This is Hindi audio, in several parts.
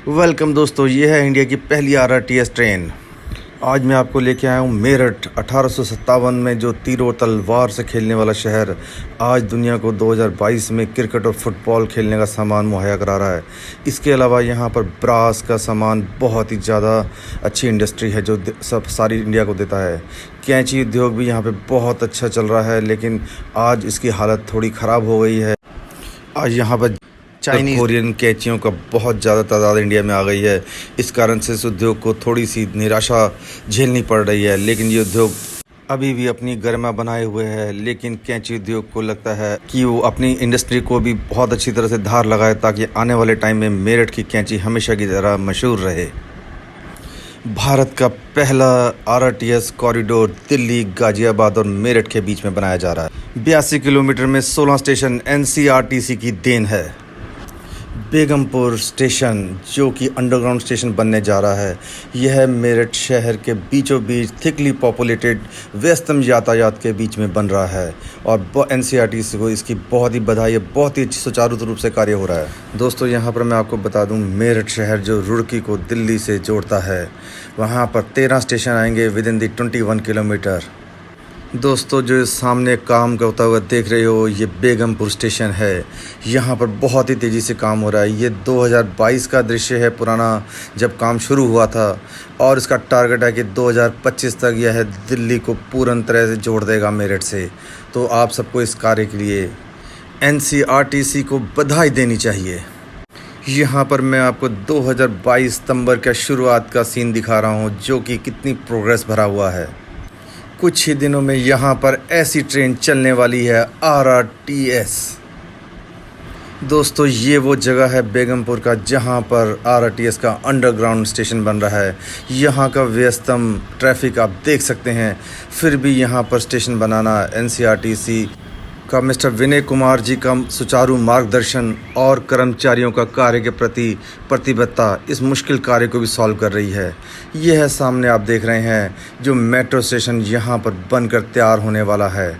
वेलकम दोस्तों, ये है इंडिया की पहली RRTS ट्रेन। आज मैं आपको लेके आया हूँ मेरठ। 1857 में जो तीर और तलवार से खेलने वाला शहर आज दुनिया को 2022 में क्रिकेट और फुटबॉल खेलने का सामान मुहैया करा रहा है। इसके अलावा यहाँ पर ब्रास का सामान बहुत ही ज़्यादा अच्छी इंडस्ट्री है जो सब सारी इंडिया को देता है। कैंची उद्योग भी यहाँ पे बहुत अच्छा चल रहा है, लेकिन आज इसकी हालत थोड़ी ख़राब हो गई है। आज यहाँ पर चाइनीज कोरियन कैंचियों का बहुत ज़्यादा तादाद इंडिया में आ गई है। इस कारण से इस उद्योग को थोड़ी सी निराशा झेलनी पड़ रही है, लेकिन ये उद्योग अभी भी अपनी गरिमा बनाए हुए है। लेकिन कैंची उद्योग को लगता है कि वो अपनी इंडस्ट्री को भी बहुत अच्छी तरह से धार लगाए ताकि आने वाले टाइम में मेरठ की कैंची हमेशा की तरह मशहूर रहे। भारत का पहला RRTS कॉरिडोर दिल्ली, गाजियाबाद और मेरठ के बीच में बनाया जा रहा है। 82 किलोमीटर में 16 स्टेशन NCRTC की देन है। बेगमपुर स्टेशन जो कि अंडरग्राउंड स्टेशन बनने जा रहा है, यह मेरठ शहर के बीचों बीच थिकली पॉपुलेटेड व्यस्तम यातायात के बीच में बन रहा है और NCRTC को इसकी बहुत ही बधाई है। बहुत ही सुचारू रूप से कार्य हो रहा है। दोस्तों, यहाँ पर मैं आपको बता दूँ, मेरठ शहर जो रुड़की को दिल्ली से जोड़ता है, वहाँ पर 13 स्टेशन आएंगे विद इन दी 21 किलोमीटर। दोस्तों, जो सामने काम करता हुआ देख रहे हो, ये बेगमपुर स्टेशन है। यहाँ पर बहुत ही तेज़ी से काम हो रहा है। ये 2022 का दृश्य है पुराना, जब काम शुरू हुआ था, और इसका टारगेट है कि 2025 तक यह दिल्ली को पूर्ण तरह से जोड़ देगा मेरठ से। तो आप सबको इस कार्य के लिए NCRTC को बधाई देनी चाहिए। यहाँ पर मैं आपको 2022 सितंबर का शुरुआत का सीन दिखा रहा हूँ, जो कि कितनी प्रोग्रेस भरा हुआ है। कुछ ही दिनों में यहाँ पर ऐसी ट्रेन चलने वाली है, RRTS। दोस्तों, ये वो जगह है बेगमपुर का जहाँ पर RRTS का अंडरग्राउंड स्टेशन बन रहा है। यहाँ का व्यस्तम ट्रैफिक आप देख सकते हैं, फिर भी यहाँ पर स्टेशन बनाना NCRTC का मिस्टर विनय कुमार जी का सुचारू मार्गदर्शन और कर्मचारियों का कार्य के प्रति प्रतिबद्धता इस मुश्किल कार्य को भी सॉल्व कर रही है। यह है सामने आप देख रहे हैं जो मेट्रो स्टेशन यहाँ पर बनकर तैयार होने वाला है।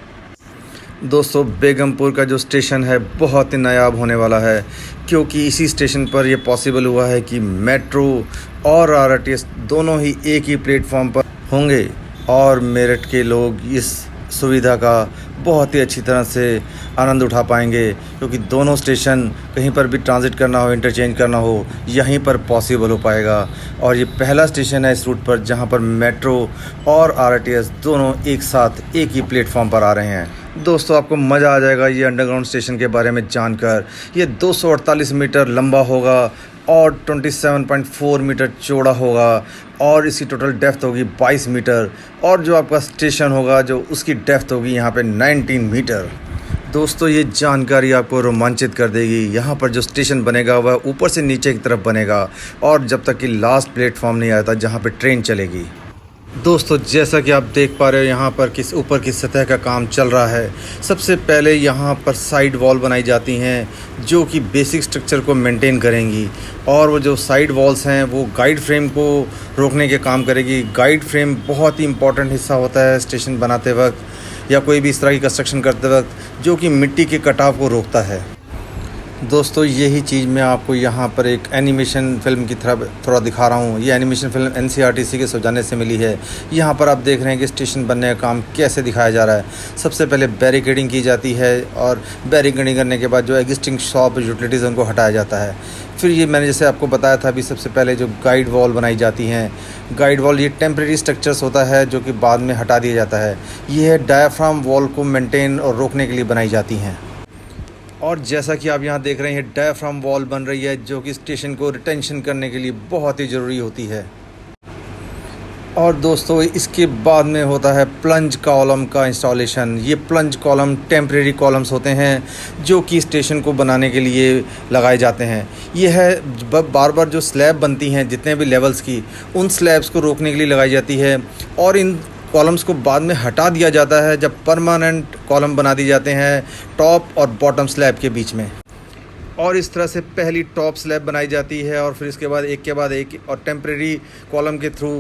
दोस्तों, बेगमपुर का जो स्टेशन है बहुत ही नायाब होने वाला है, क्योंकि इसी स्टेशन पर यह पॉसिबल हुआ है कि मेट्रो और RRTS दोनों ही एक ही प्लेटफॉर्म पर होंगे और मेरठ के लोग इस सुविधा का बहुत ही अच्छी तरह से आनंद उठा पाएंगे, क्योंकि दोनों स्टेशन कहीं पर भी ट्रांजिट करना हो, इंटरचेंज करना हो, यहीं पर पॉसिबल हो पाएगा। और ये पहला स्टेशन है इस रूट पर जहां पर मेट्रो और RRTS दोनों एक साथ एक ही प्लेटफॉर्म पर आ रहे हैं। दोस्तों, आपको मज़ा आ जाएगा ये अंडरग्राउंड स्टेशन के बारे में जानकर। ये 248 मीटर लंबा होगा और 27.4 मीटर चौड़ा होगा और इसकी टोटल डेप्थ होगी 22 मीटर, और जो आपका स्टेशन होगा जो उसकी डेप्थ होगी यहाँ पे 19 मीटर। दोस्तों, ये जानकारी आपको रोमांचित कर देगी। यहाँ पर जो स्टेशन बनेगा वह ऊपर से नीचे की तरफ बनेगा और जब तक कि लास्ट प्लेटफॉर्म नहीं आता जहाँ पे ट्रेन चलेगी। दोस्तों, जैसा कि आप देख पा रहे हो, यहाँ पर ऊपर की सतह का काम चल रहा है। सबसे पहले यहाँ पर साइड वॉल बनाई जाती हैं जो कि बेसिक स्ट्रक्चर को मेंटेन करेंगी, और वो जो साइड वॉल्स हैं वो गाइड फ्रेम को रोकने के काम करेगी। गाइड फ्रेम बहुत ही इम्पॉर्टेंट हिस्सा होता है स्टेशन बनाते वक्त या कोई भी इस तरह की कंस्ट्रक्शन करते वक्त, जो कि मिट्टी के कटाव को रोकता है। दोस्तों, यही चीज़ मैं आपको यहाँ पर एक एनिमेशन फ़िल्म की तरह थोड़ा दिखा रहा हूँ। ये एनिमेशन फ़िल्म NCRTC के सौजन्य से मिली है। यहाँ पर आप देख रहे हैं कि स्टेशन बनने का काम कैसे दिखाया जा रहा है। सबसे पहले बैरिकेडिंग की जाती है और बैरिकेडिंग करने के बाद जो एग्जिस्टिंग शॉप यूटिलिटीज़ उनको हटाया जाता है। फिर ये मैंने जैसे आपको बताया था अभी, सबसे पहले जो गाइड वॉल बनाई जाती हैं। गाइड वॉल ये टेम्प्रेरी स्ट्रक्चर्स होता है जो कि बाद में हटा दिया जाता है। ये डायाफ्राम वॉल को मेंटेन और रोकने के लिए बनाई जाती हैं। और जैसा कि आप यहाँ देख रहे हैं, डायाफ्राम वॉल बन रही है जो कि स्टेशन को रिटेंशन करने के लिए बहुत ही ज़रूरी होती है। और दोस्तों, इसके बाद में होता है प्लंज कॉलम का इंस्टॉलेशन। ये प्लंज कॉलम टेम्परेरी कॉलम्स होते हैं जो कि स्टेशन को बनाने के लिए लगाए जाते हैं। ये है बार बार जो स्लैब बनती हैं जितने भी लेवल्स की, उन स्लैब्स को रोकने के लिए लगाई जाती है, और इन कॉलम्स को बाद में हटा दिया जाता है जब परमानेंट कॉलम बना दिए जाते हैं टॉप और बॉटम स्लैब के बीच में। और इस तरह से पहली टॉप स्लैब बनाई जाती है और फिर इसके बाद एक और टेम्परेरी कॉलम के थ्रू,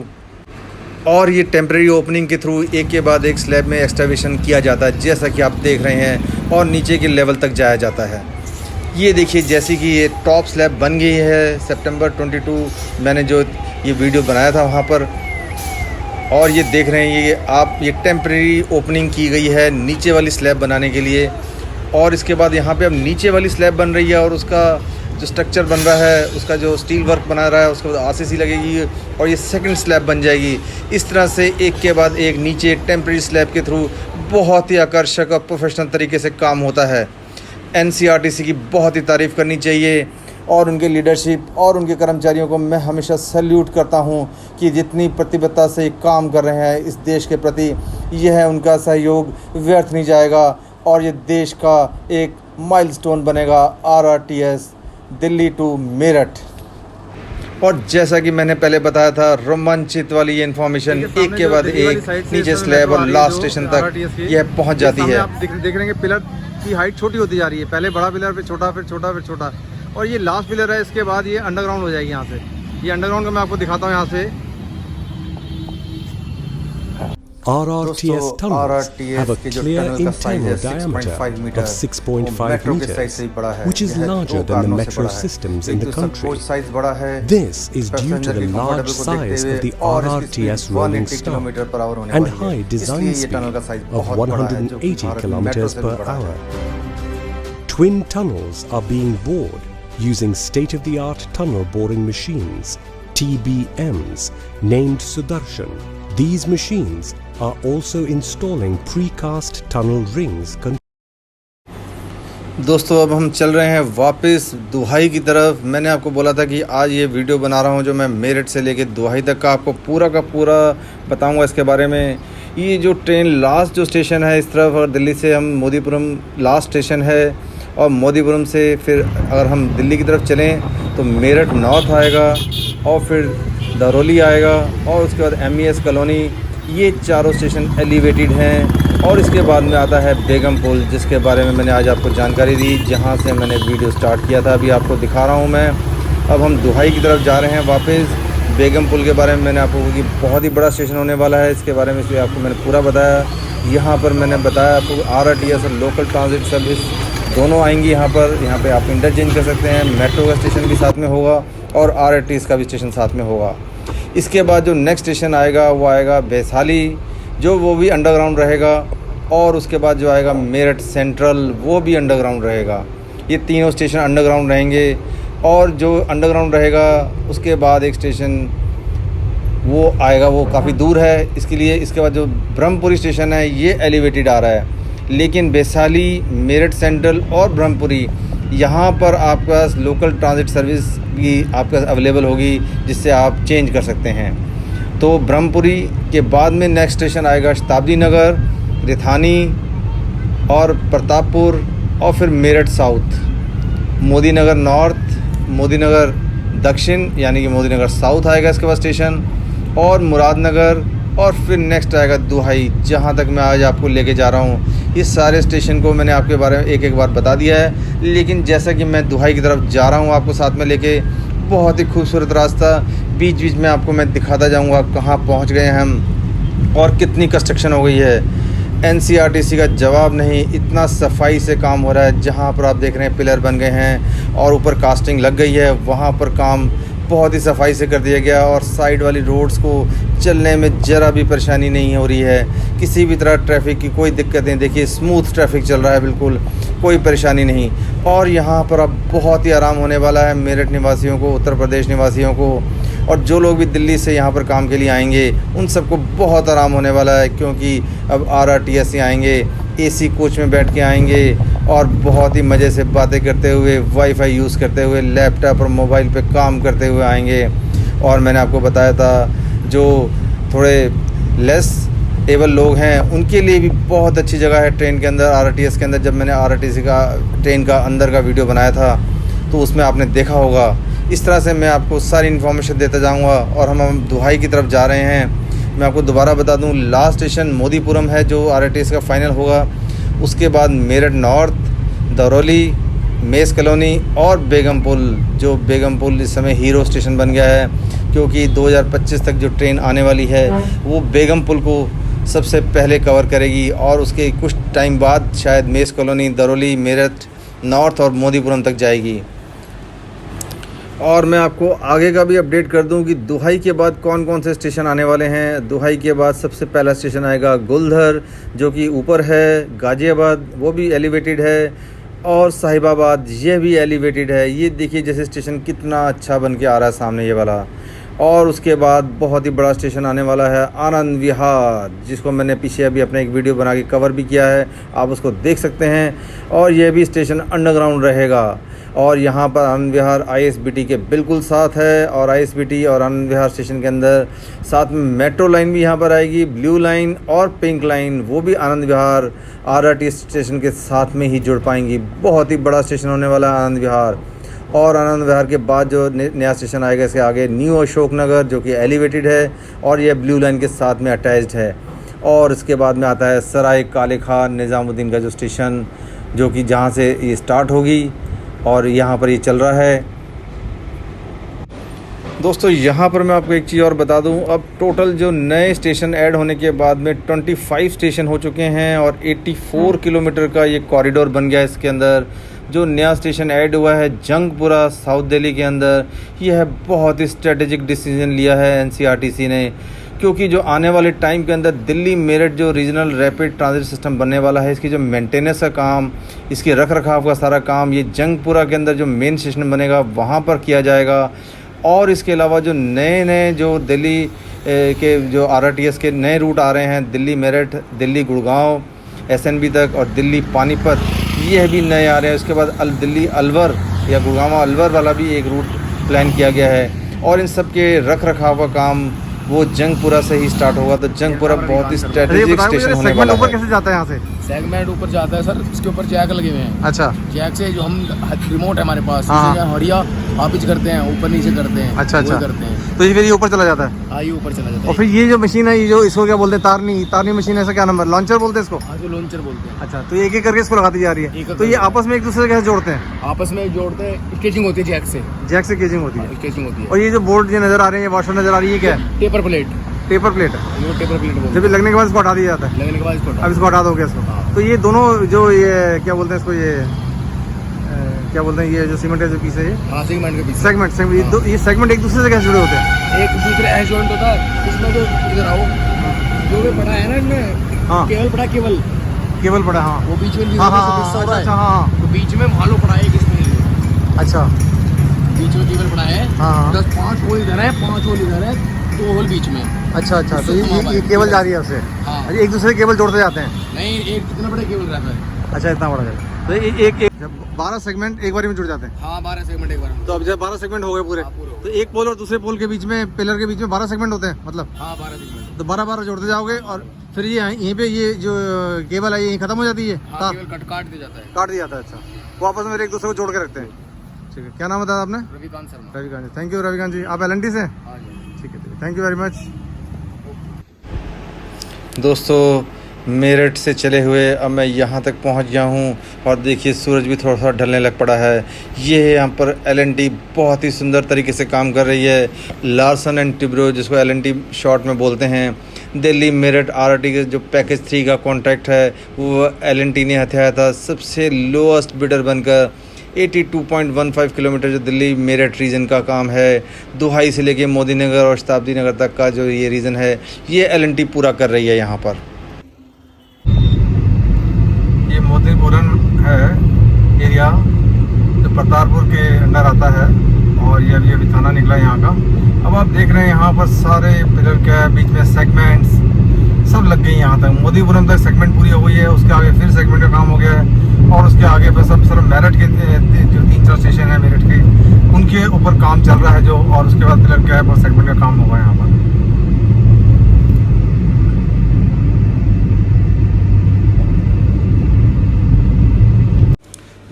और ये टेम्परेरी ओपनिंग के थ्रू एक के बाद एक स्लैब में एक्सकवेशन किया जाता है, जैसा कि आप देख रहे हैं, और नीचे के लेवल तक जाया जाता है। ये देखिए जैसे कि ये टॉप स्लैब बन गई है सितंबर 22 मैंने जो ये वीडियो बनाया था वहाँ पर, और ये देख रहे हैं ये टेम्परेरी ओपनिंग की गई है नीचे वाली स्लैब बनाने के लिए। और इसके बाद यहाँ पे अब नीचे वाली स्लैब बन रही है और उसका जो स्ट्रक्चर बन रहा है, उसका जो स्टील वर्क बना रहा है, उसके बाद आरसीसी लगेगी और ये सेकंड स्लैब बन जाएगी। इस तरह से एक के बाद एक नीचे टेम्परेरी स्लैब के थ्रू बहुत ही आकर्षक और प्रोफेशनल तरीके से काम होता है। एनसीआरटीसी की बहुत ही तारीफ़ करनी चाहिए और उनके लीडरशिप और उनके कर्मचारियों को मैं हमेशा सैल्यूट करता हूं कि जितनी प्रतिबद्धता से ये काम कर रहे हैं इस देश के प्रति, यह उनका सहयोग व्यर्थ नहीं जाएगा और ये देश का एक माइलस्टोन बनेगा आरआरटीएस दिल्ली टू मेरठ। और जैसा कि मैंने पहले बताया था, रोमांचित वाली ये इन्फॉर्मेशन एक के बाद एक नीचे स्लैब और लास्ट स्टेशन तक यह पहुंच जाती है। आप देख रहे हैं पिलर की हाइट छोटी होती जा रही है, पहले बड़ा पिलर फिर छोटा फिर छोटा फिर छोटा, और ये लास्ट पिलर है। इसके बाद ये अंडरग्राउंड हो जाएगी। यहाँ से ये अंडरग्राउंड का मैं आपको दिखाता हूँ। यहाँ से RRTS tunnels have a clear internal diameter of 6.5 meters, which is larger than the metro systems in the country. This is due to the large size of the RRTS rolling stock and high design speed of 180 kilometers per hour. Twin tunnels are being bored using state-of-the-art tunnel boring machines, TBMs, named Sudarshan. These machines are also installing precast tunnel rings. दोस्तों अब हम चल रहे हैं वापस दुहाई की तरफ। मैंने आपको बोला था कि आज ये वीडियो बना रहा हूँ जो मैं मेरठ से लेके दुहाई तक का आपको पूरा का पूरा बताऊँगा इसके बारे में। ये जो ट्रेन लास्ट जो स्टेशन है इस तरफ, और दिल्ली से हम मोदीपुरम लास्ट स्टेशन है, और मोदीपुरम से फिर अगर हम दिल्ली की तरफ चलें तो मेरठ नॉर्थ आएगा और फिर दरौली आएगा और उसके बाद MES कॉलोनी। ये चारों स्टेशन एलिवेटेड हैं और इसके बाद में आता है बेगम पुल, जिसके बारे में मैंने आज आपको जानकारी दी, जहाँ से मैंने वीडियो स्टार्ट किया था। अभी आपको दिखा रहा हूँ मैं। अब हम दुहाई की तरफ जा रहे हैं वापस। बेगम पुल के बारे में मैंने आपको कि बहुत ही बड़ा स्टेशन होने वाला है, इसके बारे में इसलिए आपको मैंने पूरा बताया। यहाँ पर मैंने बताया आपको RRTS और लोकल ट्रांजिट सर्विस दोनों आएंगी यहाँ पर। यहाँ पे आप इंटरचेंज कर सकते हैं। मेट्रो का स्टेशन भी साथ में होगा और RRTS का भी स्टेशन साथ में होगा। इसके बाद जो नेक्स्ट स्टेशन आएगा वो आएगा वैशाली, जो वो भी अंडरग्राउंड रहेगा, और उसके बाद जो आएगा मेरठ सेंट्रल, वो भी अंडरग्राउंड रहेगा। ये तीनों स्टेशन अंडरग्राउंड रहेंगे। और जो अंडरग्राउंड रहेगा उसके बाद एक स्टेशन वो आएगा, वो काफ़ी दूर है इसके लिए। इसके बाद जो ब्रह्मपुरी स्टेशन है ये एलिवेटेड आ रहा है, लेकिन वैशाली, मेरठ सेंट्रल और ब्रह्मपुरी यहाँ पर आपका लोकल ट्रांजिट सर्विस भी आपका अवेलेबल होगी, जिससे आप चेंज कर सकते हैं। तो ब्रह्मपुरी के बाद में नेक्स्ट स्टेशन आएगा शताब्दी नगर, रिथानी और प्रतापपुर, और फिर मेरठ साउथ, मोदी नगर नॉर्थ, मोदी नगर दक्षिण यानी कि मोदी नगर साउथ आएगा इसके बाद स्टेशन, और मुरादनगर, और फिर नेक्स्ट आएगा दुहाई, जहाँ तक मैं आज आपको लेके जा रहा हूँ। इस सारे स्टेशन को मैंने आपके बारे में एक एक बार बता दिया है, लेकिन जैसा कि मैं दुहाई की तरफ जा रहा हूँ आपको साथ में लेके, बहुत ही खूबसूरत रास्ता, बीच बीच में आपको मैं दिखाता जाऊँगा कहाँ पहुँच गए हम और कितनी कंस्ट्रक्शन हो गई है। एनसीआरटीसी का जवाब नहीं, इतना सफाई से काम हो रहा है। जहाँ पर आप देख रहे हैं पिलर बन गए हैं और ऊपर कास्टिंग लग गई है, वहाँ पर काम बहुत ही सफाई से कर दिया गया और साइड वाली रोड्स को चलने में ज़रा भी परेशानी नहीं हो रही है। किसी भी तरह ट्रैफिक की कोई दिक्कत नहीं, देखिए स्मूथ ट्रैफिक चल रहा है, बिल्कुल कोई परेशानी नहीं। और यहाँ पर अब बहुत ही आराम होने वाला है मेरठ निवासियों को, उत्तर प्रदेश निवासियों को, और जो लोग भी दिल्ली से यहाँ पर काम के लिए आएंगे उन सबको बहुत आराम होने वाला है, क्योंकि अब RRTS से आएंगे, AC कोच में बैठ के आएंगे और बहुत ही मज़े से बातें करते हुए, वाईफाई यूज़ करते हुए, लैपटॉप और मोबाइल पे काम करते हुए आएंगे। और मैंने आपको बताया था जो थोड़े लेस एबल लोग हैं उनके लिए भी बहुत अच्छी जगह है ट्रेन के अंदर, RRTS के अंदर। जब मैंने RRTC का ट्रेन का अंदर का वीडियो बनाया था तो उसमें आपने देखा होगा। इस तरह से मैं आपको सारी इन्फॉर्मेशन देता जाऊंगा। और हम दुहाई की तरफ जा रहे हैं। मैं आपको दोबारा बता दूं, लास्ट स्टेशन मोदीपुरम है जो RRTS का फाइनल होगा। उसके बाद Meerut north, Darauli, mess colony और बेगम पुल, जो बेगम पुल इस समय हीरो स्टेशन बन गया है, क्योंकि 2025 तक जो ट्रेन आने वाली है वो बेगम पुल को सबसे पहले कवर करेगी और उसके कुछ टाइम बाद शायद mess colony, Darauli, Meerut north और मोदीपुरम तक जाएगी। और मैं आपको आगे का भी अपडेट कर दूं कि दुहाई के बाद कौन कौन से स्टेशन आने वाले हैं। दुहाई के बाद सबसे पहला स्टेशन आएगा गुलधर, जो कि ऊपर है, गाज़ियाबाद वो भी एलिवेटेड है, और साहिबाबाद ये भी एलिवेटेड है। ये देखिए जैसे स्टेशन कितना अच्छा बन के आ रहा है सामने ये वाला। और उसके बाद बहुत ही बड़ा स्टेशन आने वाला है आनंद विहार, जिसको मैंने पीछे अभी अपने एक वीडियो बना के कवर भी किया है, आप उसको देख सकते हैं। और ये भी स्टेशन अंडरग्राउंड रहेगा। और यहाँ पर आनंद विहार ISBT के बिल्कुल साथ है, और ISBT और आनंद विहार स्टेशन के अंदर साथ में मेट्रो लाइन भी यहाँ पर आएगी, ब्लू लाइन और पिंक लाइन, वो भी आनंद विहार RRTS स्टेशन के साथ में ही जुड़ पाएंगी। बहुत ही बड़ा स्टेशन होने वाला है आनंद विहार। और आनंद विहार के बाद जो नया स्टेशन आएगा इसके आगे न्यू अशोक नगर, जो कि एलिवेटेड है और यह ब्लू लाइन के साथ में अटैच्ड है। और इसके बाद में आता है सराय काले खान निज़ामुद्दीन का जो स्टेशन, जो कि जहाँ से ये स्टार्ट होगी और यहाँ पर ये चल रहा है। दोस्तों यहाँ पर मैं आपको एक चीज़ और बता दूँ, अब टोटल जो नए स्टेशन ऐड होने के बाद में 25 स्टेशन हो चुके हैं और 84 किलोमीटर का ये कॉरिडोर बन गया है। इसके अंदर जो नया स्टेशन ऐड हुआ है जंगपुरा साउथ दिल्ली के अंदर, यह है बहुत ही स्ट्रेटेजिक डिसीजन लिया है NCRTC ने, क्योंकि जो आने वाले टाइम के अंदर दिल्ली मेरठ जो रीजनल रैपिड ट्रांजिट सिस्टम बनने वाला है, इसकी जो मेंटेनेंस का काम, इसके रख रखाव का सारा काम ये जंगपुरा के अंदर जो मेन स्टेशन बनेगा वहाँ पर किया जाएगा। और इसके अलावा जो नए जो दिल्ली के जो RRTS के नए रूट आ रहे हैं, दिल्ली मेरठ, दिल्ली गुड़गांव SNB तक और दिल्ली पानीपत, ये भी नए आ रहे हैं। उसके बाद दिल्ली अलवर या गुड़गांव अलवर वाला भी एक रूट प्लान किया गया है। और इन सब के रख रखाव का काम वो जंगपुरा से ही स्टार्ट होगा। तो जंगपुरा बहुत ही स्ट्रेटेजिक स्टेशन होने वाला है। ऊपर कैसे जाता है यहाँ से? सेगमेंट ऊपर जाता है सर, इसके ऊपर जैक लगे हुए हैं। अच्छा, जैक से जो हम रिमोट है हमारे पास, हाँ। हरिया वापिस करते हैं, ऊपर नीचे करते हैं। अच्छा करते हैं, तो ये फिर ये ऊपर चला जाता है। हाँ ये ऊपर चला जाता है। और फिर ये जो मशीन है, ये जो इसको क्या बोलते हैं, तारनी मशीन, ऐसा क्या नंबर, लॉन्चर बोलते हैं इसको? हाँ जो लॉन्चर बोलते हैं। अच्छा, तो एक एक करके इसको लगाती जा रही है। तो ये आपस में एक दूसरे कैसे जोड़ते हैं? आपस में जोड़ते हैं, स्केचिंग होती है जैक से केजिंग होती है। स्केचिंग होती है। और ये जो बोर्ड ये नजर आ रहे हैं, ये वॉशर नजर आ रही है, क्या है? पेपर प्लेट है। टेपर प्लेट जब लगने के बाद इसको हटा दिया जाता है। लगने के बाद इसको अब इसको हटा दोगे इसको। हाँ। तो ये दोनों जो ये क्या बोलते हैं इसको, ये क्या बोलते हैं, ये जो सीमेंट है जो पीस है, ये सेगमेंट के पीछे सेगमेंट ये सेगमेंट एक दूसरे से कैसे जुड़े होते हैं? एक दूसरे ऐसे जॉइंट होता है। इसमें जो इधर आओ, जो भी पड़ा है ना इसमें, हाँ। केबल पड़ा, हाँ वो बीच में हाँ। तो बीच में भालो पड़ा है इसमें। अच्छा, बीच में केबल पड़ा है। हाँ। 5 होल इधर है, 5 होल इधर है, 2 होल बीच में। अच्छा, तो ये केबल जा रही है उससे। हाँ। एक दूसरे केबल जोड़ते जाते हैं। नहीं, एक कितना बड़ा केबल रहता है। अच्छा, इतना बड़ा केबल। तो एक 12 सेगमेंट एक बार में जुड़ जाते हैं। हाँ 12 सेगमेंट एक बार में। तो अब जब 12 सेगमेंट हो गए पूरे, हाँ, पूरे। तो एक पोल और दूसरे पोल के बीच में, पिलर के बीच में 12 सेगमेंट होते हैं मतलब। हाँ 12 सेगमेंट। तो 12 जोड़ते जाओगे और फिर ये यहीं पे ये जो केबल है यहीं खत्म हो जाती है। हाँ, केबल काट दिया जाता है। काट दिया जाता है। अच्छा, वो आपस में एक दूसरे को जोड़ के रखते हैं। ठीक है, क्या नाम बताया आपने? रविकांत शर्मा। रविकांत जी, थैंक यू रविकांत जी। आप LNT से? हाँ जी। ठीक है, थैंक यू वेरी मच। दोस्तों मेरठ से चले हुए अब मैं यहाँ तक पहुँच गया हूँ और देखिए सूरज भी थोड़ा सा ढलने लग पड़ा है। ये है यहाँ पर LNT बहुत ही सुंदर तरीके से काम कर रही है। लार्सन एंड टिब्रो, जिसको LNT शॉर्ट में बोलते हैं, दिल्ली मेरठ RRT के जो पैकेज 3 का कॉन्ट्रैक्ट है वो LNT ने हथियाया था सबसे लोएस्ट बिडर बनकर। 82.15 किलोमीटर जो दिल्ली मेरठ रीजन का काम है, दुहाई से लेके मोदी नगर और शताब्दी नगर तक का जो ये रीजन है, ये LNT पूरा कर रही है यहाँ पर। ये मोदीपुरम है एरिया जो करतारपुर के अंडर आता है और ये अभी थाना निकला है यहाँ का। अब आप देख रहे हैं यहाँ पर सारे पिलर क्या है, बीच में सेगमेंट्स सब लग गई यहाँ तक। मोदीपुरम तक सेगमेंट पूरी हो गई है, उसके आगे फिर सेगमेंट का काम हो गया है और उसके आगे पर सब सिर्फ मेरठ के जो 3-4 स्टेशन है मेरठ के, उनके ऊपर काम चल रहा है जो, और उसके बाद पिलर क्या है पर सेगमेंट का काम होगा यहाँ पर।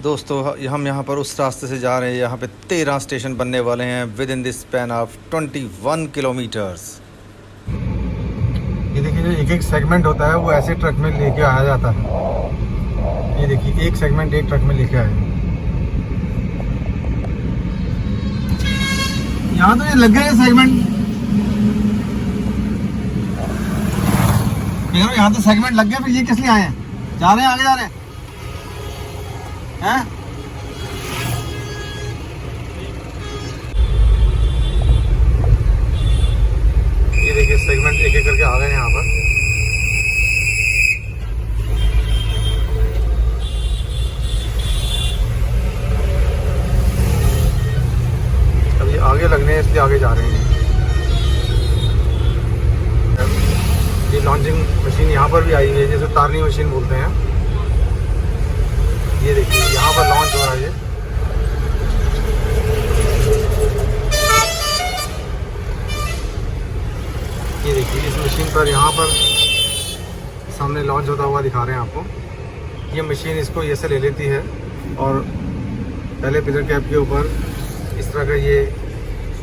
दोस्तों हम यहाँ पर उस रास्ते से जा रहे हैं, यहाँ पे 13 स्टेशन बनने वाले हैं with in this span of 21 kilometres. ये देखिए जो एक सेगमेंट होता है वो ऐसे ट्रक में लेके आया जाता है। ये देखिए एक सेगमेंट एक ट्रक में लेके आए। यहाँ तो ये लग गए सेगमेंट, यहाँ तो सेगमेंट लग गए, फिर ये किस लिए आए हैं? जा रहे हैं आगे जा रहे हैं? लगने हैं इसलिए आगे जा रहे हैं। ये लॉन्चिंग मशीन यहाँ पर भी आई हुई है, जैसे तारनी मशीन बोलते हैं। ये देखिए यहाँ पर लॉन्च हो रहा है। ये देखिए इस मशीन पर यहाँ पर सामने लॉन्च होता हुआ दिखा रहे हैं आपको। ये मशीन इसको ये से ले लेती है और पहले पिलर कैप के ऊपर इस तरह का ये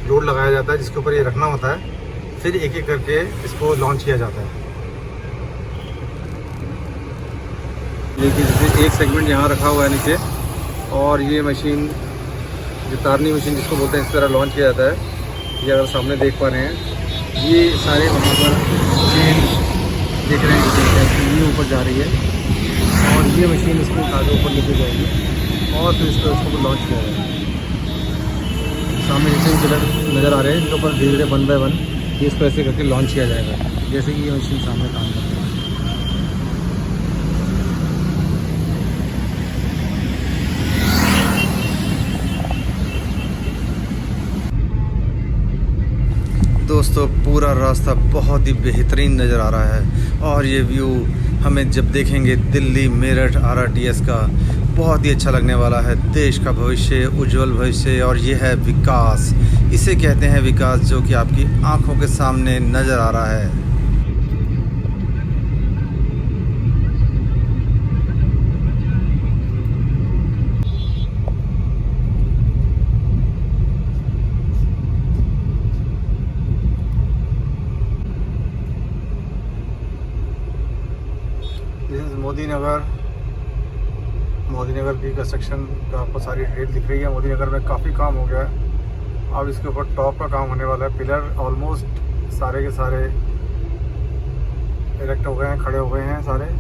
लोड लगाया जाता है जिसके ऊपर ये रखना होता है, फिर एक एक करके इसको लॉन्च किया जाता है। देखिए एक सेगमेंट यहाँ रखा हुआ है नीचे, और ये मशीन जो तारनी मशीन जिसको बोलते हैं इस तरह लॉन्च किया जाता है। ये अगर सामने देख पा रहे हैं, ये सारे वहाँ पर चेन देख रहे हैं, ये ऊपर जा रही है और ये मशीन इसको उठा के ऊपर लेके जाएगी और फिर इसको लॉन्च किया जाएगा। सामने जैसे पिलर नज़र आ रहे हैं इनके ऊपर धीरे धीरे 1 बाय 1 ये इसको ऐसे करके लॉन्च किया जाएगा, जैसे कि ये मशीन सामने काम करती है। दोस्तों पूरा रास्ता बहुत ही बेहतरीन नज़र आ रहा है और ये व्यू हमें जब देखेंगे दिल्ली मेरठ RRTS का बहुत ही अच्छा लगने वाला है। देश का भविष्य, उज्जवल भविष्य, और ये है विकास। इसे कहते हैं विकास, जो कि आपकी आंखों के सामने नज़र आ रहा है। मोदी नगर की कंस्ट्रक्शन का आपको सारी डिटेल दिख रही है। मोदी नगर में काफ़ी काम हो गया है, अब इसके ऊपर टॉप का काम होने वाला है। पिलर ऑलमोस्ट सारे के सारे इरेक्ट हो गए हैं, खड़े हो गए हैं सारे।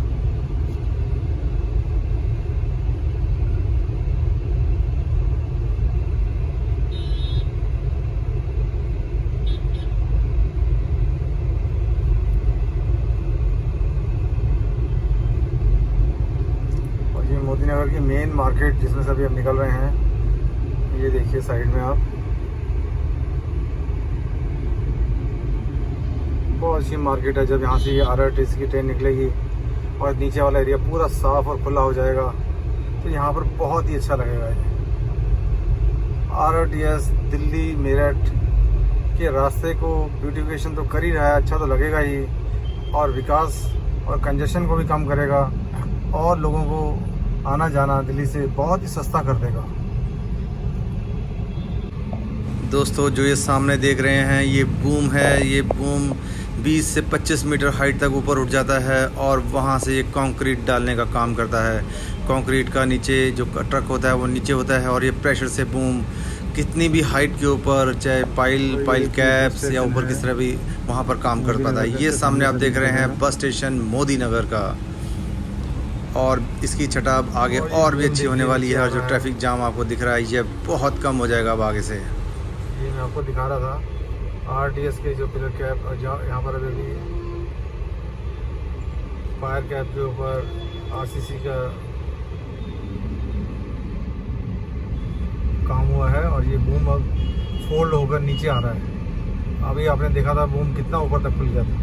मोदी नगर की मेन मार्केट जिसमें से अभी हम निकल रहे हैं, ये देखिए साइड में आप, बहुत अच्छी मार्केट है। जब यहाँ से ये RRTS की ट्रेन निकलेगी और नीचे वाला एरिया पूरा साफ और खुला हो जाएगा तो यहाँ पर बहुत ही अच्छा लगेगा। ये RRTS दिल्ली मेरठ के रास्ते को ब्यूटिफिकेशन तो कर ही रहा है, अच्छा तो लगेगा ही, और विकास और कंजेशन को भी कम करेगा और लोगों को आना जाना दिल्ली से बहुत ही सस्ता कर देगा। दोस्तों जो ये सामने देख रहे हैं ये बूम है। ये बूम 20 से 25 मीटर हाइट तक ऊपर उठ जाता है और वहाँ से ये कंक्रीट डालने का काम करता है। कंक्रीट का नीचे जो ट्रक होता है वो नीचे होता है और ये प्रेशर से बूम कितनी भी हाइट के ऊपर, चाहे पाइल कैप्स या ऊपर किस तरह भी वहाँ पर काम कर पाता है। ये सामने आप देख रहे हैं बस स्टेशन मोदी नगर का, और इसकी छटा अब आगे और भी अच्छी होने वाली है और जो ट्रैफिक जाम आपको दिख रहा है ये बहुत कम हो जाएगा अब आगे से। ये मैं आपको दिखा रहा था RRTS के जो पिलर कैप यहाँ पर अभी फायर कैप के ऊपर RCC का काम हुआ है और ये बूम अब फोल्ड होकर नीचे आ रहा है। अभी आपने देखा था बूम कितना ऊपर तक खुल गया था।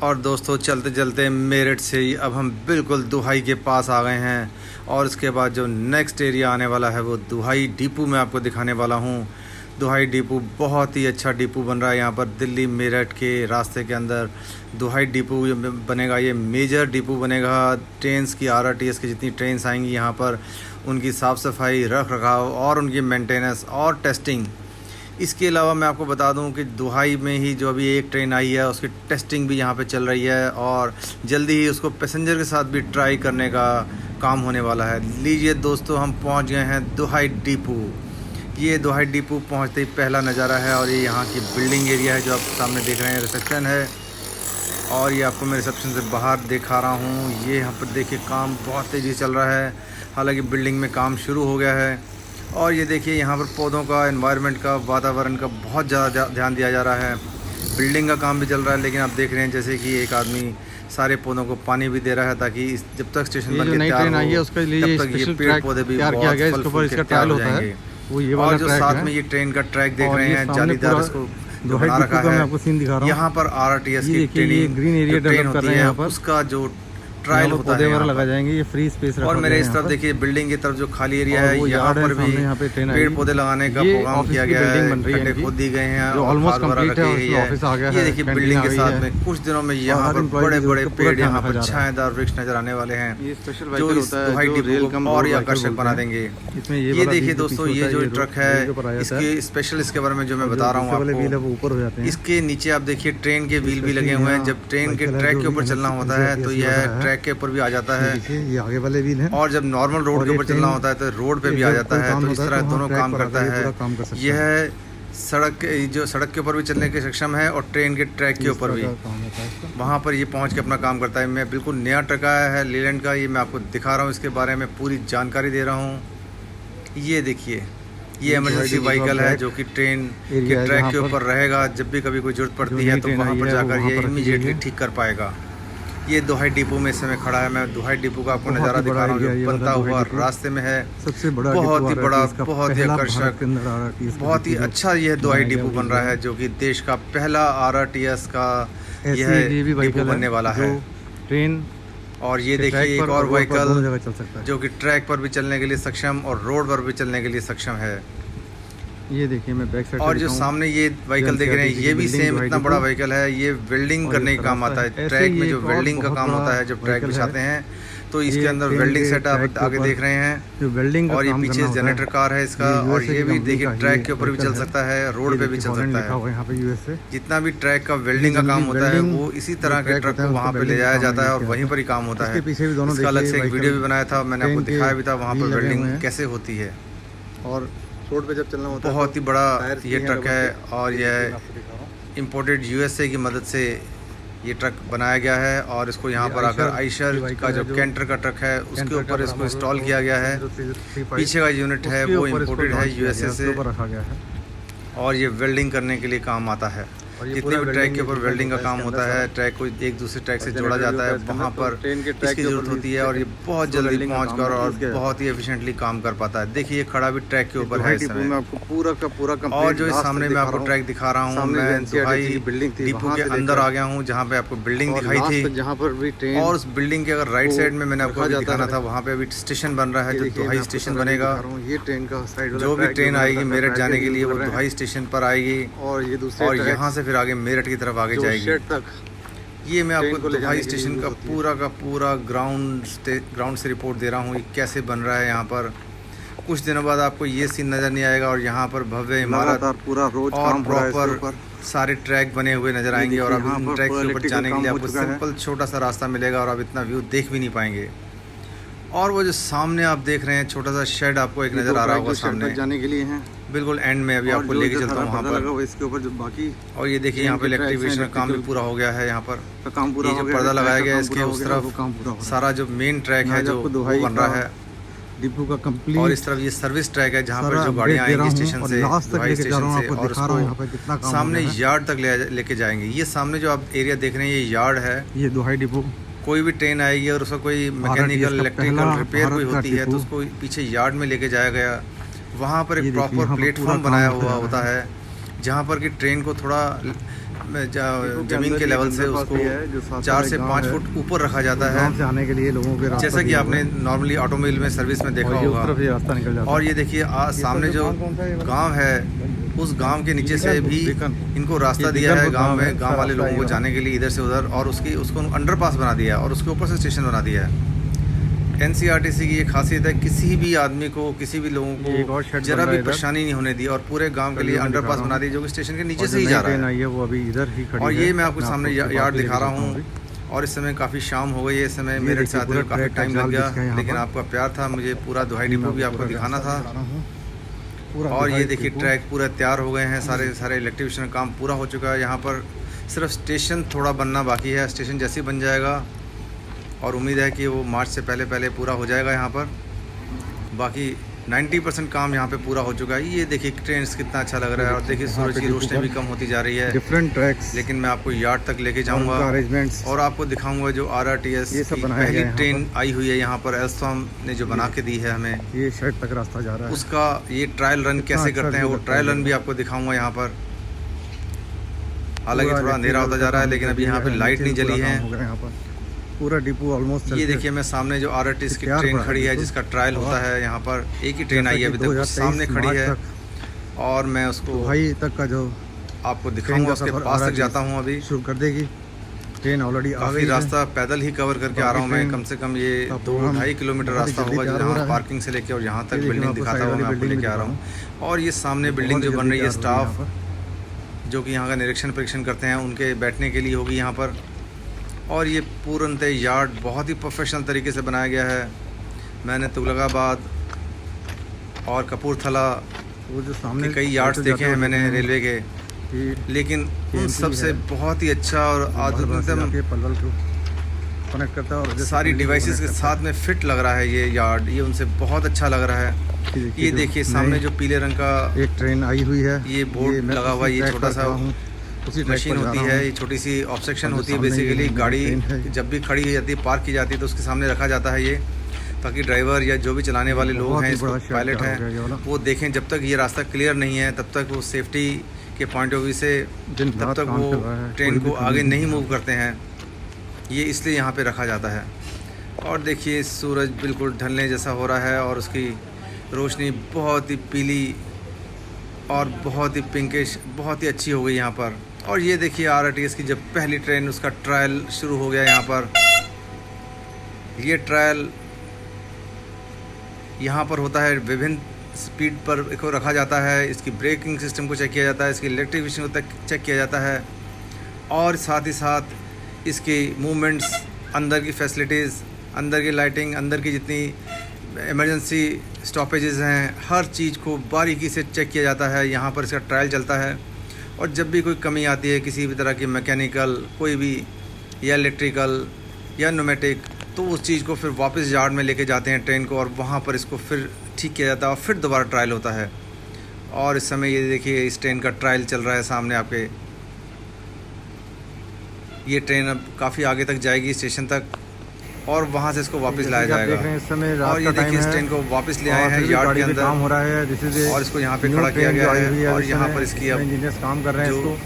और दोस्तों चलते चलते मेरठ से ही अब हम बिल्कुल दुहाई के पास आ गए हैं और उसके बाद जो नेक्स्ट एरिया आने वाला है वो दुहाई डिपो मैं आपको दिखाने वाला हूँ। दुहाई डिपो बहुत ही अच्छा डिपो बन रहा है यहाँ पर दिल्ली मेरठ के रास्ते के अंदर। दुहाई डिपो बनेगा, ये मेजर डिपो बनेगा। ट्रेन्स की RRTS की जितनी ट्रेन्स आएंगी यहाँ पर उनकी साफ़ सफाई, रख रखाव और उनकी मेंटेनेंस और टेस्टिंग। इसके अलावा मैं आपको बता दूं कि दुहाई में ही जो अभी एक ट्रेन आई है उसकी टेस्टिंग भी यहाँ पे चल रही है और जल्दी ही उसको पैसेंजर के साथ भी ट्राई करने का काम होने वाला है। लीजिए दोस्तों हम पहुँच गए हैं दुहाई डिपो। ये दुहाई डिपो पहुँचते ही पहला नज़ारा है और ये यहाँ की बिल्डिंग एरिया है जो आप सामने देख रहे हैं, रिसेप्शन है। और ये आपको मैं रिसेप्शन से बाहर दिखा रहा हूँ। ये यहाँ पर देखिए काम बहुत तेज़ी से चल रहा है, हालांकि बिल्डिंग में काम शुरू हो गया है। और ये देखिए यहाँ पर पौधों का, एनवायरनमेंट का, वातावरण का बहुत ज़्यादा ध्यान दिया जा रहा है। बिल्डिंग का काम भी चल रहा है, लेकिन आप देख रहे हैं जैसे कि एक आदमी सारे पौधों को पानी भी दे रहा है, ताकि जब तक स्टेशन बन के तैयार हो तब तक ये पेड़ पौधे भी बहुत फल फूल के तैयार हो जाएंगे। और जो साथ में ये ट्रेन का ट्रैक देख रहे हैं, जालीदार इसको जो बना रखा है, यहाँ पर RRTS की ट्रेन होती है, उसका जो ट्रायल होता है लगा जाएंगे। ये फ्री स्पेस और मेरे इस तरफ देखिए बिल्डिंग की तरफ जो खाली एरिया है, यहाँ पर भी पेड़ पौधे लगाने का प्रोग्राम किया गया है, गड्ढे खोद दिए गए हैं, ऑलमोस्ट कंप्लीट है। ये देखिए बिल्डिंग के साथ में कुछ दिनों में यहाँ पर बड़े बड़े पेड़, यहाँ पर छायादार वृक्ष नजर आने वाले हैं, जो इस दुहाई डिपो को और ही आकर्षक बना देंगे। ये देखिए दोस्तों, ये जो ट्रक है, इसके स्पेशल इसके बारे में जो मैं बता रहा हूँ आपको, इसके नीचे आप देखिए ट्रेन के व्हील भी लगे हुए हैं। जब ट्रेन के ट्रैक के ऊपर चलना होता है तो यह के ऊपर भी आ जाता है, ये आगे वाले व्हील हैं। और जब नॉर्मल रोड के ऊपर चलना होता है तो रोड पे भी आ जाता है। तो इस तरह दोनों काम करता है। यह सड़क के ऊपर भी चलने के सक्षम है और ट्रेन के ट्रैक के ऊपर भी, वहाँ पर ये पहुँच के अपना काम करता है। मैं बिल्कुल नया ट्रक आया है लीलैंड का, ये मैं आपको दिखा रहा हूँ, इसके बारे में पूरी जानकारी दे रहा हूँ। ये देखिए, ये इमरजेंसी व्हीकल है जो कि ट्रेन के ट्रैक के ऊपर रहेगा। जब भी कभी कोई जरूरत पड़ती है तो वहाँ पर जाकर ये इमीडिएटली ठीक कर पाएगा। ये दुहाई डिपो में इस समय खड़ा है। मैं दुहाई डिपो का आपको नज़ारा दिखा रहा हूँ, जो बनता हुआ रास्ते में है। सबसे बड़ा, बहुत ही बड़ा, बहुत ही आकर्षक, बहुत ही अच्छा यह दुहाई डिपो बन रहा है, जो कि देश का पहला RRTS का यह डिपो बनने वाला है। ट्रेन और ये देखिए एक और व्हीकल जो कि ट्रैक पर भी चलने के लिए सक्षम और रोड पर भी चलने के लिए सक्षम है। ये देखिए मैं बैक साइड और जो सामने ये व्हीकल देख रहे हैं, ये भी सेम इतना बड़ा व्हीकल है। ये वेल्डिंग करने का काम आता है। ट्रैक में जो वेल्डिंग का काम होता है, जब ट्रैक बिछाते हैं तो इसके अंदर वेल्डिंग सेटअप आगे देख रहे हैं। और ये पीछे जनरेटर कार है इसका। और ये भी देखिए ट्रैक के ऊपर भी चल सकता है, रोड पे भी चल सकता है। जितना भी ट्रैक का वेल्डिंग का काम होता है वो इसी तरह के ट्रक को वहाँ पे ले जाया जाता है और वहीं पर ही काम होता है। इसका अलग से एक वीडियो भी बनाया था, मैंने आपको दिखाया भी था वहाँ पर वेल्डिंग कैसे होती है। और रोड पे जब चलना होता है बहुत ही बड़ा ये ट्रक है और यह इम्पोर्टेड USA की मदद से ये ट्रक बनाया गया है। और इसको यहाँ पर आकर आइशर का जो कैंटर का ट्रक है उसके ऊपर इसको इंस्टॉल किया गया है। पीछे का यूनिट है वो इम्पोर्टेड है USA से रखा गया है और ये वेल्डिंग करने के लिए काम आता है। जितने भी ट्रैक के ऊपर वेल्डिंग का काम होता है, ट्रैक को एक दूसरे ट्रैक से जोड़ा जाता है, वहाँ पर इसकी ज़रूरत होती है और ये बहुत जल्दी पहुँचकर और बहुत ही एफिशिएंटली काम कर पाता है। देखिए ये खड़ा भी ट्रैक के ऊपर है इस समय। आपको पूरा का पूरा और जो सामने मैं आपको ट्रैक दिखा रहा हूँ, मैं दुहाई डिपो के अंदर आ गया हूँ, जहाँ पे आपको बिल्डिंग दिखाई थी, जहाँ पर भी ट्रेन। और उस बिल्डिंग के अगर राइट साइड में मैंने आपको दिखाना था, वहाँ पे अभी स्टेशन बन रहा है जो दुहाई स्टेशन बनेगा। ये ट्रेन का साइड जो भी ट्रेन आएगी मेरठ जाने के लिए वो दुहाई स्टेशन पर आएगी और ये दूसरे और यहाँ से फिर आगे मेरठ की तरफ आगे जाएगी तक। ये मैं आपको दुहाई स्टेशन का पूरा ग्राउंड से रिपोर्ट दे रहा हूँ, ये कैसे बन रहा है। यहाँ पर कुछ दिनों बाद आपको ये सीन नज़र नहीं आएगा और यहाँ पर भव्य इमारत पूरा रोज और प्रॉपर सारे ट्रैक बने हुए नज़र आएंगे। और अब इन ट्रैक के ऊपर जाने के लिए आपको सिंपल छोटा सा रास्ता मिलेगा और आप इतना व्यू देख भी नहीं पाएंगे। और वो जो सामने आप देख रहे हैं छोटा सा शेड आपको एक नज़र आ रहा होगा सामने जाने के लिए है, बिल्कुल एंड में। अभी आपको लेके चलता हूँ वहाँ पर। इसके ऊपर जो बाकी और ये देखिए यहाँ पे इलेक्ट्रिफिकेशन का काम भी पूरा हो गया है। यहाँ पर काम पूरा ये जो पर्दा लगाया गया है इसके उस तरफ सारा जो मेन ट्रैक है जो बन रहा है डिपो का कंप्लीट। और इस तरफ ये सर्विस ट्रैक है जहाँ पर जो गाड़ियाँ आएंगी स्टेशन से, दुहाई स्टेशन से, और उसको सामने यार्ड तक लेके जाएंगे। ये सामने जो आप एरिया देख रहे हैं ये यार्ड है। ये दुहाई डिपो कोई भी ट्रेन आएगी और उसका कोई मैकेनिकल इलेक्ट्रिकल रिपेयर कोई होती है तो उसको पीछे यार्ड में लेके जाया गया। वहाँ पर एक प्रॉपर प्लेटफॉर्म बनाया हुआ होता है जहाँ पर कि ट्रेन को थोड़ा जमीन के लेवल से उसको 4 से 5 फुट ऊपर रखा जाता है आने के लिए लोगों के, जैसा कि आपने नॉर्मली ऑटोमोबाइल में सर्विस में देखा होगा। और ये देखिए सामने जो गांव है उस गांव के नीचे से भी इनको रास्ता दिया है गांव में, गांव वाले लोगों को जाने के लिए इधर से उधर, और उसको अंडरपास बना दिया और उसके ऊपर से स्टेशन बना दिया है। NCRTC की ये खासियत है, किसी भी आदमी को, किसी भी लोगों को जरा भी परेशानी नहीं होने दी और पूरे गांव के लिए अंडरपास बना दी जो कि स्टेशन के नीचे से ही जा रहा है। वो अभी इधर ही खड़ी और ये मैं आपको सामने यार्ड दिखा रहा हूँ। और इस समय काफ़ी शाम हो गई है, इस समय मेरठ से आते हुए काफ़ी टाइम लग गया, लेकिन आपका प्यार था, मुझे पूरा दुहाई डिपो भी आपको दिखाना था। और ये देखिए ट्रैक पूरा तैयार हो गए हैं, सारे इलेक्ट्रिफिकेशन काम पूरा हो चुका है। यहाँ पर सिर्फ स्टेशन थोड़ा बनना बाकी है। स्टेशन जैसे ही बन जाएगा और उम्मीद है कि वो मार्च से पहले पहले पूरा हो जाएगा यहाँ पर। बाकी 90% काम यहाँ पे पूरा हो चुका है। ये देखिए ट्रेन कितना अच्छा लग रहा है और देखिए सूरज की रोशनी भी कम होती जा रही है। डिफरेंट ट्रैक्स, लेकिन मैं आपको यार्ड तक लेके जाऊँगा और आपको दिखाऊँगा जो RRTS की पहली ट्रेन आई हुई है यहाँ पर। एल्स्टॉम ने जो बना के दी है हमें, ये शहर तक रास्ता जा रहा है, उसका ये ट्रायल रन कैसे करते हैं वो ट्रायल रन भी आपको दिखाऊँगा यहाँ पर। हालांकि थोड़ा अंधेरा होता जा रहा है लेकिन अभी यहाँ पे लाइट नहीं जली है। पूरा डिपो ऑलमोस्ट। ये देखिए मैं सामने जो RRTS की ट्रेन खड़ी है जिसका ट्रायल होता है यहाँ पर, एक ही ट्रेन आई है अभी तक, सामने खड़ी है और मैं उसको भाई तक का जो आपको दिखाऊंगा, उसके पास तक जाता हूँ। अभी शुरू कर देगी ट्रेन, ऑलरेडी काफ़ी रास्ता पैदल ही कवर करके आ रहा हूँ मैं। कम से कम ये 2-2.5 किलोमीटर रास्ता होगा जहाँ पार्किंग से लेके और यहाँ तक बिल्डिंग दिखाता हुआ मैं आपको लेके आ रहा हूँ। और ये सामने बिल्डिंग जो बन रही है, स्टाफ जो कि यहाँ का निरीक्षण परीक्षण करते हैं उनके बैठने के लिए होगी यहाँ पर। और ये पूर्णतः यार्ड बहुत ही प्रोफेशनल तरीके से बनाया गया है। मैंने तुगलकाबाद और कपूरथला वो जो सामने के कई यार्ड्स देखे हैं मैंने रेलवे के, लेकिन उन सबसे बहुत ही अच्छा और आधुनिकतम पलवल को कनेक्ट करता है और सारी डिवाइसेस के साथ में फिट लग रहा है ये यार्ड। ये उनसे बहुत अच्छा लग रहा है। ये देखिए सामने जो पीले रंग का एक ट्रेन आई हुई है, ये बोर्ड लगा हुआ है, ये छोटा सा मशीन होती है, ये छोटी सी ऑब्स्ट्रक्शन होती है। बेसिकली गाड़ी जब भी खड़ी हो जाती है, पार्क की जाती है तो उसके सामने रखा जाता है ये, ताकि ड्राइवर या जो भी चलाने वाले लोग हैं, इसको पायलट हैं, वो देखें। जब तक ये रास्ता क्लियर नहीं है तब तक वो सेफ्टी के पॉइंट ऑफ व्यू से तब तक वो ट्रेन को आगे नहीं मूव करते हैं। ये इसलिए यहाँ पे रखा जाता है। और देखिए सूरज बिल्कुल ढलने जैसा हो रहा है और उसकी रोशनी बहुत ही पीली और बहुत ही पिंकिश, बहुत ही अच्छी हो गई यहाँ पर। और ये देखिए RRTS की जब पहली ट्रेन, उसका ट्रायल शुरू हो गया यहाँ पर। ये ट्रायल यहाँ पर होता है, विभिन्न स्पीड पर इसको रखा जाता है, इसकी ब्रेकिंग सिस्टम को चेक किया जाता है, इसकी इलेक्ट्रिफिकेशन को चेक किया जाता है और साथ ही साथ इसकी मूवमेंट्स, अंदर की फैसिलिटीज़, अंदर की लाइटिंग, अंदर की जितनी इमरजेंसी स्टॉपेजेस हैं, हर चीज़ को बारीकी से चेक किया जाता है। यहाँ पर इसका ट्रायल चलता है और जब भी कोई कमी आती है किसी भी तरह की मैकेनिकल कोई भी या इलेक्ट्रिकल या न्यूमेटिक, तो उस चीज़ को फिर वापस यार्ड में लेके जाते हैं ट्रेन को और वहाँ पर इसको फिर ठीक किया जाता है और फिर दोबारा ट्रायल होता है। और इस समय ये देखिए इस ट्रेन का ट्रायल चल रहा है सामने आपके। ये ट्रेन अब काफ़ी आगे तक जाएगी स्टेशन तक और वहाँ से इसको वापस लाया जाएगा। और ये देखिए इस ट्रेन को वापस ले आए हैं यार्ड के अंदर हो रहा है और इसको यहाँ पे खड़ा किया गया है और यहाँ पर इसकी अब इंजीनियर्स काम कर रहे हैं। इसको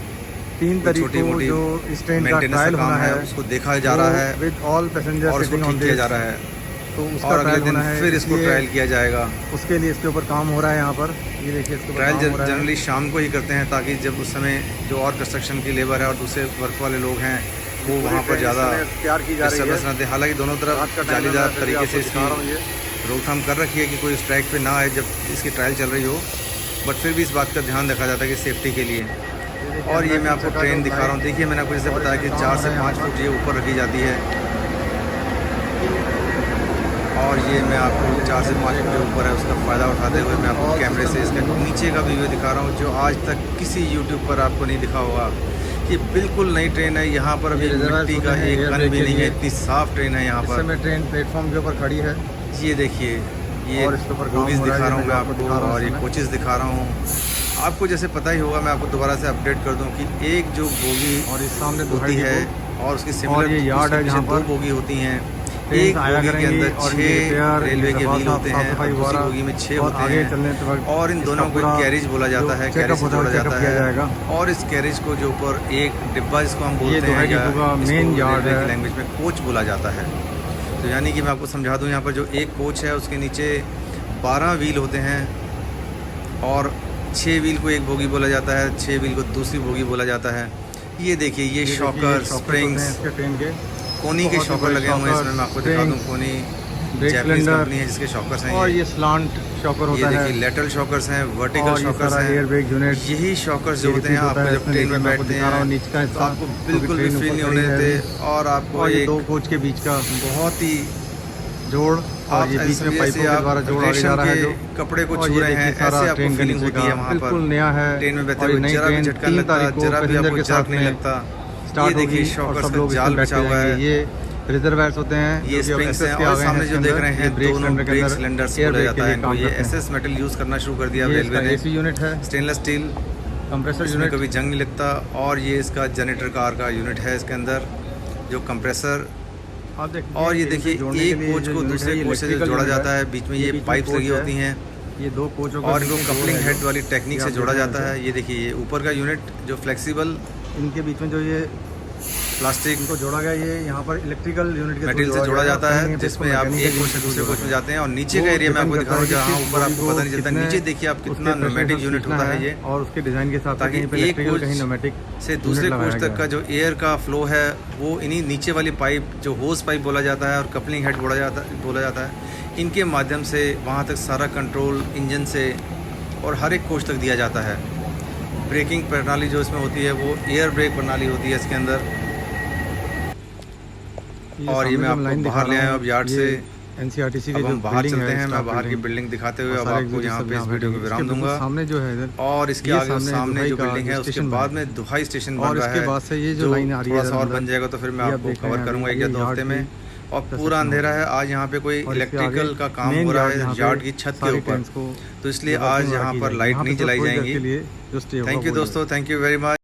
3 छोटी मोटी जो इस ट्रेन का ट्रायल काम है उसको देखा जा रहा है विद ऑल पैसेंजर्स और उसको ठीक किया जा रहा है। तो उसका और अगले दिन है, फिर इसको ट्रायल किया जाएगा। उसके लिए इसके ऊपर काम हो रहा है यहाँ पर। ये देखिए इसके ऊपर ट्रायल जनरली शाम को ही करते हैं ताकि जब उस समय जो और कंस्ट्रक्शन की लेबर है और दूसरे वर्क वाले लोग हैं वो वहाँ पर ज़्यादा डिस्टर्बेंस ना दे। हालांकि दोनों तरफ जालीदार तरीके से इसकी रोकथाम कर रखी है कि कोई स्ट्राइक पे ना आए जब इसकी ट्रायल चल रही हो, बट फिर भी इस बात का ध्यान रखा जाता है कि सेफ्टी के लिए। और ये मैं आपको ट्रेन दिखा रहा हूँ। देखिए मैंने आपको जैसे बताया कि 4 से 5 फुट ये ऊपर रखी जाती है और ये मैं आपको 4 से 5 फुट के ऊपर है उसका फ़ायदा उठाते हुए मैं आपको कैमरे से इसका नीचे का व्यू दिखा रहा हूँ जो आज तक किसी यूट्यूब पर आपको नहीं दिखा होगा। ये बिल्कुल नई ट्रेन है। यहाँ पर अभी मिट्टी का एक कण भी नहीं है, इतनी साफ ट्रेन है यहाँ पर। ट्रेन प्लेटफॉर्म के ऊपर खड़ी है। ये देखिए ये बोगीज दिखा रहा हूँ मैं आपको और ये कोचेज़ दिखा रहा हूँ आपको। जैसे पता ही होगा, मैं आपको दोबारा से अपडेट कर दूँ कि एक जो बोगी और इस सामने होती है और उसकी सिमिलर यार्ड है जहाँ पर 2 बोगी होती हैं। एक बोगी के अंदर 6 रेलवे के व्हील होते हैं और दूसरी बोगी में 6 होते हैं और इन दोनों को कैरेज बोला जाता है, कैरेज से जोड़ा जाता है। और इस कैरेज को जो ऊपर एक डिब्बा जिसको हम बोलते हैं या मेन यार्ड की लैंग्वेज में कोच बोला जाता है। तो यानी कि मैं आपको समझा दूँ, यहाँ पर जो एक कोच है उसके नीचे 12 व्हील होते हैं और 6 व्हील को एक बोगी बोला जाता है, 6 व्हील को दूसरी बोगी बोला जाता है। ये देखिए ये शॉकर स्प्रिंग्स कोनी के शॉकर लगे हुए हैं इसमें। मैं आपको दिखा दूँ, कोनी जैपनीज कंपनी है जिसके शॉकर्स हैं और ये स्लांट शॉकर होता है। ये देखिए लेटरल शॉकर्स हैं, वर्टिकल शॉकर्स हैं। यही शॉकर्स जो होते हैं आपको जब ट्रेन में बैठते हैं तो आपको बिल्कुल भी फील नहीं होने देते और आपको एक 2 कोच के बीच का बहुत ही जोड़ और ये बीच में पाइपों के द्वारा जोड़ा जा रहा है। जो कपड़े को छू रहे हैं ऐसे आपको फीलिंग होती है वहाँ पर। बिल्कुल नया है, ट्रेन में बैठे हुए जरा भी झटका लगता, जरा भी आपको झटक नहीं लगता। स्टार्ट होगी देखिए और शॉकर्स सब का लोग जाल इसमें बिछा बैठ हुआ जाएंगे। है। ये रिजर्वायर्स होते हैं, ये जो कि अब स्प्रिंग्स हैं SS के आ और गए हैं सामने इसके जो देख अंदर। रहे ये हैं ब्रेक दोनों सिलेंडर के ब्रेक अंदर सिलेंडर्स एयर बोला ब्रेक के जाता है लिए इनको। काम ये करते हैं। एसएस मेटल यूज़ करना शुरू कर दिया ये रेलवे इसका ने। AC यूनिट है, स्टेनलेस स्टील, कंप्रेसर इसमें यूनिट। कभी जंग नहीं लगता। और ये इसका जनरेटर कार का यूनिट है इसके अंदर, जो कंप्रेसर। आप देखिए, और ये इनसे देखिए जोड़ने के एक लिए कोच जो को यूनिट दूसरे ये कोच से जो इलेक्ट्रिकल जोड़ा यूनिट जाता है, बीच में ये बीच में पाइप्स कोच लगी है। होती हैं ये 2 कोचों का और इनको नीचे कपलिंग डोर हेड वाली टेक्निक ये से आप जोड़ा देख रहे जाता हैं है। ये देखिए ये ऊपर का यूनिट जो फ्लेक्सिबल इनके बीच में जो ये प्लास्टिक इनको जोड़ा गया, ये यहाँ पर इलेक्ट्रिकल यूनिट के मटेरियल से जोड़ा जाता है, जिसमें आप एक कोच से दूसरे कोच में जाते हैं। और नीचे का एरिया में आपको दिखा रहा हूँ, जहाँ ऊपर आपको पता नहीं चलता। नीचे देखिए आप कितना न्यूमेटिक यूनिट होता है ये, और उसके डिजाइन के साथ ताकि कहीं पे एक इलेक्ट्रिकल कोच कहीं न्यूमेटिक से दूसरे कोच तक का जो एयर का फ्लो है वो इन्हीं नीचे वाली पाइप, जो होस पाइप बोला जाता है और कपलिंग हेड बोला जाता है, इनके माध्यम से वहाँ तक सारा कंट्रोल इंजन से और हर एक कोच तक दिया जाता है। ब्रेकिंग प्रणाली जो इसमें होती है वो एयर ब्रेक प्रणाली होती है इसके अंदर। और ये मैं आपको बाहर ले आया हूँ अब यार्ड से। NCRTC अब हम बाहर चलते हैं, मैं बाहर की बिल्डिंग दिखाते हुए अब आपको यहाँ पे इस वीडियो को विराम दूंगा। सामने जो है इधर, और इसके ये आगे सामने जो दुबई का बिल्डिंग है उसके स्टेशन बाद बना में दुहाई स्टेशन और बन रहा इसके है, बाद से ये जो लाइन आ रही है थोड़ा सा और अंदर, बन जाएगा तो फिर मैं ये आप आपको देख रहे कवर हैं करूंगा अभी, एक या दो ये हफ्ते में। यार्ड और की पूरा अंधेरा है आज, यहाँ पे कोई और इसके इलेक्ट्रिकल आगे का काम मेन हो रहा यार्ड है जहाँ पे यार्ड की छत के सारी ऊपर, ट्रेन्स को तो इसलिए वर्किंग आज वगैरह यहाँ की पर जाएगी। लाइट यहाँ पे नहीं सिर्फ जलाई थोड़ी देर जाएंगी। के लिए जो स्टे होगा थैंक यू वो है। दोस्तों, थैंक यू वेरी मच।